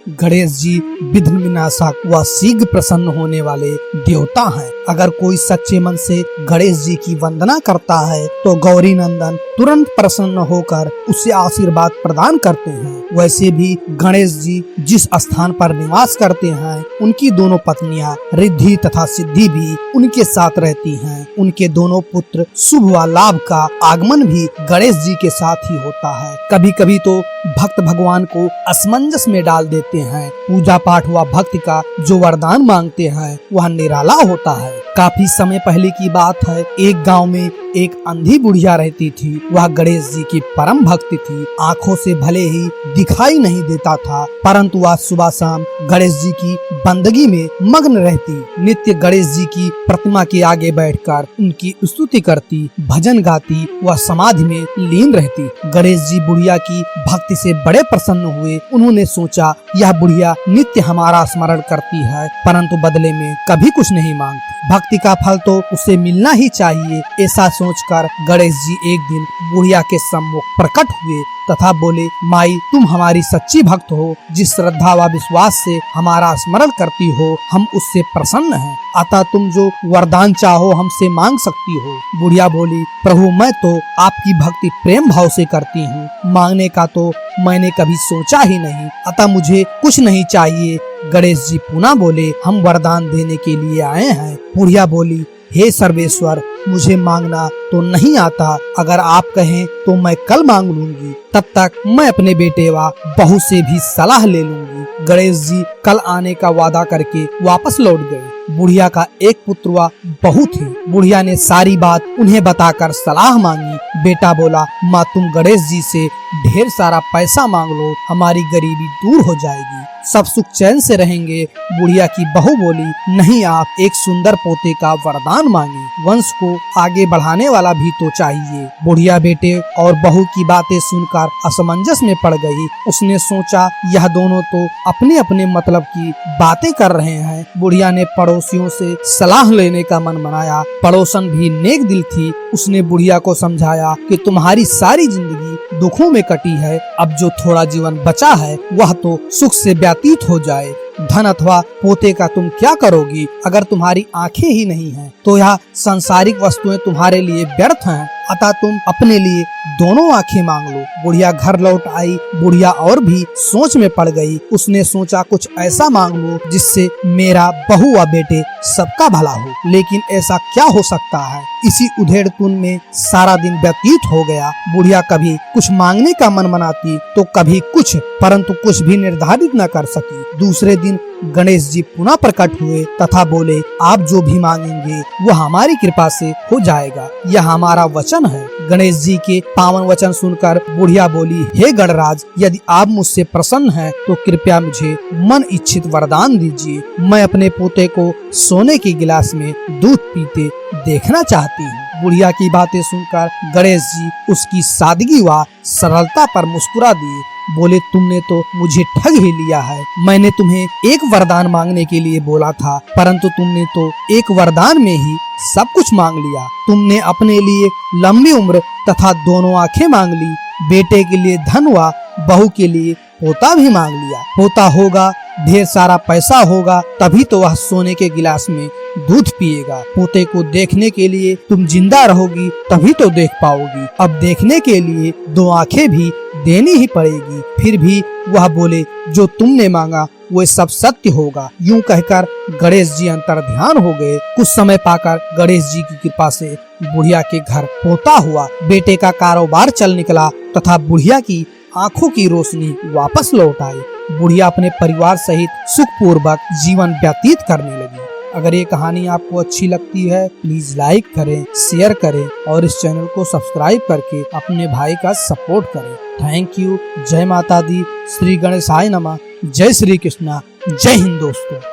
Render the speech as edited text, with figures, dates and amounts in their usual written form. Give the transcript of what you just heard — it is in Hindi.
गणेश जी विघ्न विनाशक व शीघ्र प्रसन्न होने वाले देवता हैं। अगर कोई सच्चे मन से गणेश जी की वंदना करता है तो गौरी नंदन तुरंत प्रसन्न होकर उसे आशीर्वाद प्रदान करते हैं। वैसे भी गणेश जी जिस स्थान पर निवास करते हैं उनकी दोनों पत्नियां रिद्धि तथा सिद्धि भी उनके साथ रहती हैं। उनके दोनों पुत्र शुभ व लाभ का आगमन भी गणेश जी के साथ ही होता है। कभी कभी तो भक्त भगवान को असमंजस में डाल देते हैं। पूजा पाठ व भक्ति का जो वरदान मांगते हैं वह निराला होता है। काफी समय पहले की बात है, एक गांव में एक अंधी बुढ़िया रहती थी। वह गणेश जी की परम भक्त थी। आंखों से भले ही दिखाई नहीं देता था, परंतु वह सुबह शाम गणेश जी की बंदगी में मग्न रहती। नित्य गणेश जी की प्रतिमा के आगे बैठकर उनकी स्तुति करती, भजन गाती, वह समाधि में लीन रहती। गणेश जी बुढ़िया की भक्ति से बड़े प्रसन्न हुए। उन्होंने सोचा यह बुढ़िया नित्य हमारा स्मरण करती है, परंतु बदले में कभी कुछ नहीं मांगती। भक्ति का फल तो उसे मिलना ही चाहिए। ऐसा सोचकर गणेश जी एक दिन बुढ़िया के सम्मुख प्रकट हुए तथा बोले, माई तुम हमारी सच्ची भक्त हो। जिस श्रद्धा व विश्वास से हमारा स्मरण करती हो हम उससे प्रसन्न हैं। अतः तुम जो वरदान चाहो हमसे मांग सकती हो। बुढ़िया बोली, प्रभु मैं तो आपकी भक्ति प्रेम भाव से करती हूँ, मांगने का तो मैंने कभी सोचा ही नहीं, अतः मुझे कुछ नहीं चाहिए। गणेश जी पुनः बोले, हम वरदान देने के लिए आए हैं। बुढ़िया बोली, हे सर्वेश्वर मुझे मांगना तो नहीं आता, अगर आप कहें तो मैं कल मांग लूंगी। तब तक मैं अपने बेटे व बहू से भी सलाह ले लूंगी। गणेश जी कल आने का वादा करके वापस लौट गए। बुढ़िया का एक पुत्र व बहू थी। बुढ़िया ने सारी बात उन्हें बताकर सलाह मांगी। बेटा बोला, माँ तुम गणेश जी से ढेर सारा पैसा मांग लो, हमारी गरीबी दूर हो जाएगी, सब सुख चैन से रहेंगे। बुढ़िया की बहू बोली, नहीं आप एक सुंदर पोते का वरदान मांगे, वंश को आगे बढ़ाने वाला भी तो चाहिए। बुढ़िया बेटे और बहू की बातें सुनकर असमंजस में पड़ गई। उसने सोचा यह दोनों तो अपने अपने मतलब की बातें कर रहे हैं। बुढ़िया ने पड़ोसियों से सलाह लेने का मन बनाया। पड़ोसन भी नेक दिल थी। उसने बुढ़िया को समझाया कि तुम्हारी सारी जिंदगी दुखों में कटी है, अब जो थोड़ा जीवन बचा है वह तो सुख से व्यतीत हो जाए। धन अथवा पोते का तुम क्या करोगी? अगर तुम्हारी आंखें ही नहीं हैं, तो यह सांसारिक वस्तुएं तुम्हारे लिए व्यर्थ हैं। अतः तुम अपने लिए दोनों आंखें मांग लो। बुढ़िया घर लौट आई। बुढ़िया और भी सोच में पड़ गई। उसने सोचा कुछ ऐसा मांग लो जिससे मेरा बहू व बेटे सबका भला हो, लेकिन ऐसा क्या हो सकता है? इसी उधेड़-पुन में सारा दिन व्यतीत हो गया। बुढ़िया कभी कुछ मांगने का मन बनाती तो कभी कुछ, परंतु कुछ भी निर्धारित न कर सकी। दूसरे दिन गणेश जी पुनः प्रकट हुए तथा बोले, आप जो भी मांगेंगे वो हमारी कृपा से हो जाएगा, यह हमारा वचन है। गणेश जी के पावन वचन सुनकर बुढ़िया बोली, हे गणराज, यदि आप मुझसे प्रसन्न हैं तो कृपया मुझे मन इच्छित वरदान दीजिए। मैं अपने पोते को सोने के गिलास में दूध पीते देखना चाहती हूँ। बुढ़िया की बातें सुनकर गणेश जी उसकी सादगी व सरलता पर मुस्कुरा दिए। बोले, तुमने तो मुझे ठग ही लिया है। मैंने तुम्हें एक वरदान मांगने के लिए बोला था, परंतु तुमने तो एक वरदान में ही सब कुछ मांग लिया। तुमने अपने लिए लंबी उम्र तथा दोनों आंखें मांग ली, बेटे के लिए धन व बहू के लिए पोता भी मांग लिया। पोता होगा, ढेर सारा पैसा होगा, तभी तो वह सोने के गिलास में दूध पिएगा। पोते को देखने के लिए तुम जिंदा रहोगी, तभी तो देख पाओगी। अब देखने के लिए दो आंखें भी देनी ही पड़ेगी। फिर भी वह बोले, जो तुमने मांगा वो सब सत्य होगा। यूं कहकर गणेश जी अंतर्ध्यान हो गए। कुछ समय पाकर गणेश जी की कृपा से बुढ़िया के घर पोता हुआ। बेटे का कारोबार चल निकला तथा बुढ़िया की आंखों की रोशनी वापस लौट आई। बुढ़िया अपने परिवार सहित सुखपूर्वक जीवन व्यतीत करने लगी। अगर ये कहानी आपको अच्छी लगती है प्लीज लाइक करें, शेयर करें और इस चैनल को सब्सक्राइब करके अपने भाई का सपोर्ट करें। Thank you. जय माता दी। श्री गणेशाय नमः। जय श्री कृष्णा। जय हिंद दोस्तों।